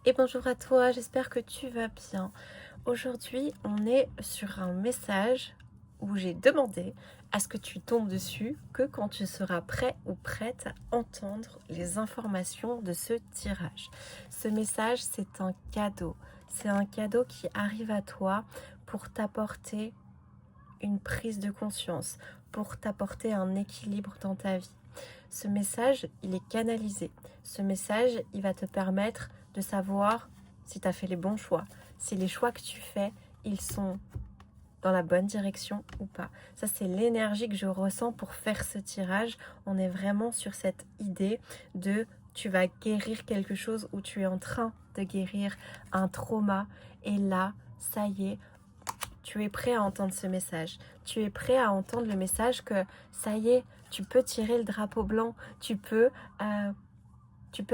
Et bonjour à toi, j'espère que tu vas bien. Aujourd'hui, on est sur un message où j'ai demandé à ce que tu tombes dessus que quand tu seras prêt ou prête à entendre les informations de ce tirage. Ce message, c'est un cadeau. C'est un cadeau qui arrive à toi pour t'apporter une prise de conscience, pour t'apporter un équilibre dans ta vie. Ce message, il est canalisé. Ce message, il va te permettre de savoir si tu as fait les bons choix, si les choix que tu fais, ils sont dans la bonne direction ou pas. Ça, c'est l'énergie que je ressens pour faire ce tirage. On est vraiment sur cette idée de tu vas guérir quelque chose ou tu es en train de guérir un trauma. Et là, ça y est, tu es prêt à entendre ce message. Tu es prêt à entendre le message que ça y est, tu peux tirer le drapeau blanc, tu peux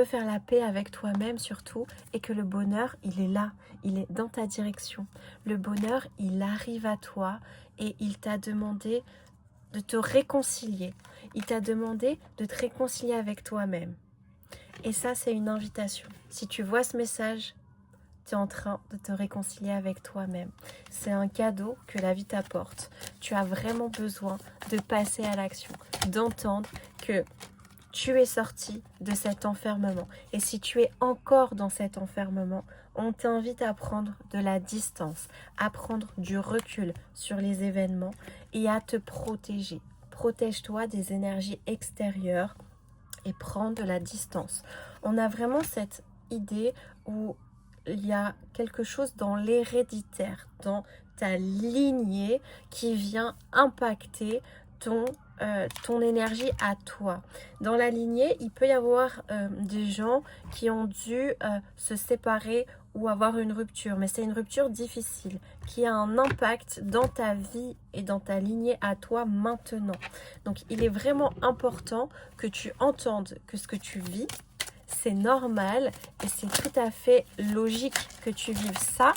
faire la paix avec toi-même surtout, et que le bonheur, il est là, il est dans ta direction. Le bonheur, il arrive à toi et il t'a demandé de te réconcilier. Il t'a demandé de te réconcilier avec toi-même. Et ça, c'est une invitation. Si tu vois ce message, tu es en train de te réconcilier avec toi-même. C'est un cadeau que la vie t'apporte. Tu as vraiment besoin de passer à l'action, d'entendre que tu es sorti de cet enfermement. Et si tu es encore dans cet enfermement, on t'invite à prendre de la distance, à prendre du recul sur les événements et à te protéger. Protège-toi des énergies extérieures et prends de la distance. On a vraiment cette idée où il y a quelque chose dans l'héréditaire, dans ta lignée qui vient impacter ton énergie à toi. Dans la lignée, il peut y avoir des gens qui ont dû se séparer ou avoir une rupture, mais c'est une rupture difficile qui a un impact dans ta vie et dans ta lignée à toi maintenant. Donc il est vraiment important que tu entendes que ce que tu vis, c'est normal et c'est tout à fait logique que tu vives ça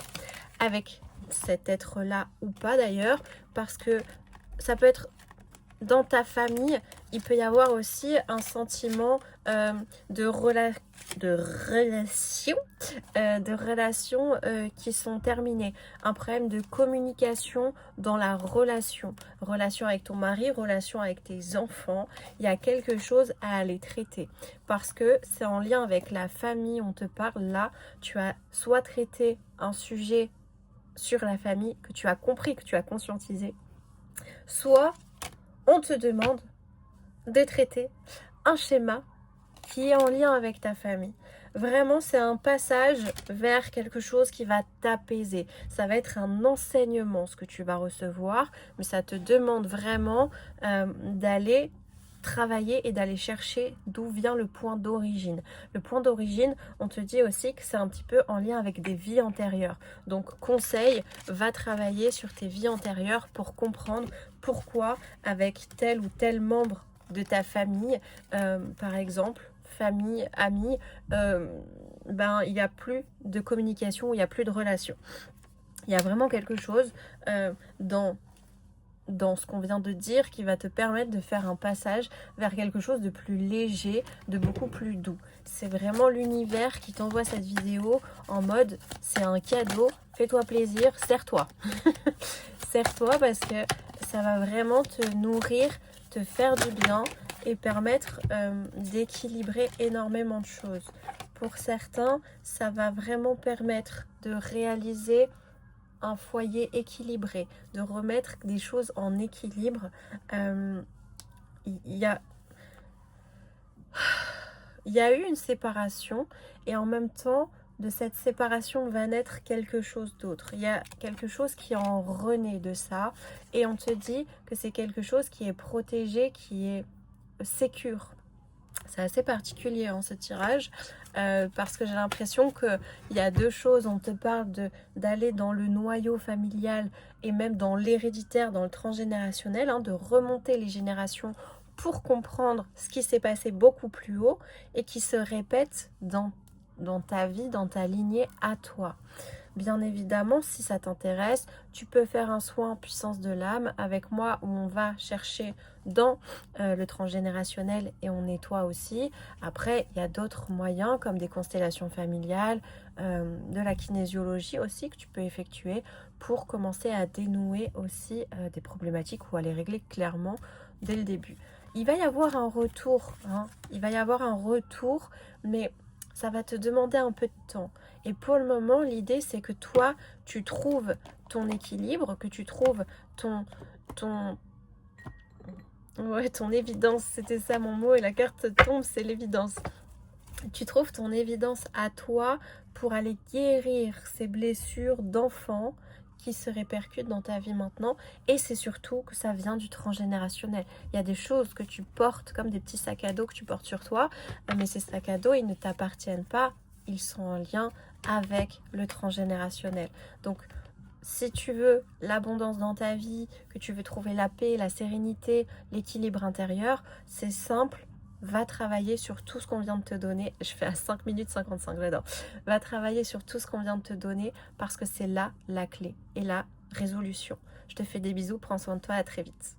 avec cet être-là ou pas d'ailleurs, parce que ça peut être dans ta famille, il peut y avoir aussi un sentiment de relations qui sont terminées. Un problème de communication dans la relation. Relation avec ton mari, relation avec tes enfants. Il y a quelque chose à aller traiter. Parce que c'est en lien avec la famille, on te parle là. Tu as soit traité un sujet sur la famille que tu as compris, que tu as conscientisé. Soit on te demande de traiter un schéma qui est en lien avec ta famille. Vraiment, c'est un passage vers quelque chose qui va t'apaiser. Ça va être un enseignement, ce que tu vas recevoir, mais ça te demande vraiment d'aller travailler et d'aller chercher d'où vient le point d'origine. Le point d'origine, on te dit aussi que c'est un petit peu en lien avec des vies antérieures. Donc conseil, va travailler sur tes vies antérieures pour comprendre pourquoi avec tel ou tel membre de ta famille, par exemple, famille, amis, il n'y a plus de communication, il n'y a plus de relation. Il y a vraiment quelque chose dans ce qu'on vient de dire qui va te permettre de faire un passage vers quelque chose de plus léger, de beaucoup plus doux. C'est vraiment l'univers qui t'envoie cette vidéo en mode c'est un cadeau, fais-toi plaisir, serre-toi. Serre-toi parce que ça va vraiment te nourrir, te faire du bien et permettre d'équilibrer énormément de choses. Pour certains, ça va vraiment permettre de réaliser un foyer équilibré, de remettre des choses en équilibre. Il y a eu une séparation et en même temps, de cette séparation va naître quelque chose d'autre. Il y a quelque chose qui en renaît de ça et on te dit que c'est quelque chose qui est protégé, qui est sécure. C'est assez particulier ce tirage parce que j'ai l'impression qu'il y a deux choses. On te parle d'aller dans le noyau familial et même dans l'héréditaire, dans le transgénérationnel, de remonter les générations pour comprendre ce qui s'est passé beaucoup plus haut et qui se répète dans ta vie, dans ta lignée à toi. Bien évidemment, si ça t'intéresse, tu peux faire un soin en puissance de l'âme avec moi où on va chercher dans le transgénérationnel et on nettoie aussi. Après, il y a d'autres moyens comme des constellations familiales, de la kinésiologie aussi que tu peux effectuer pour commencer à dénouer aussi des problématiques ou à les régler clairement dès le début. Il va y avoir un retour, hein, il va y avoir un retour, mais ça va te demander un peu de temps. Et pour le moment, l'idée, c'est que toi, tu trouves ton équilibre, que tu trouves ton, ouais, ton évidence. C'était ça mon mot et la carte tombe, c'est l'évidence. Tu trouves ton évidence à toi pour aller guérir ces blessures d'enfant qui se répercutent dans ta vie maintenant. Et c'est surtout que ça vient du transgénérationnel. Il y a des choses que tu portes comme des petits sacs à dos que tu portes sur toi, mais ces sacs à dos, ils ne t'appartiennent pas. Ils sont en lien avec le transgénérationnel. Donc, si tu veux l'abondance dans ta vie, que tu veux trouver la paix, la sérénité, l'équilibre intérieur, c'est simple. Va travailler sur tout ce qu'on vient de te donner. Je fais à 5 minutes 55, j'adore. Va travailler sur tout ce qu'on vient de te donner parce que c'est là la clé et la résolution. Je te fais des bisous, prends soin de toi, à très vite.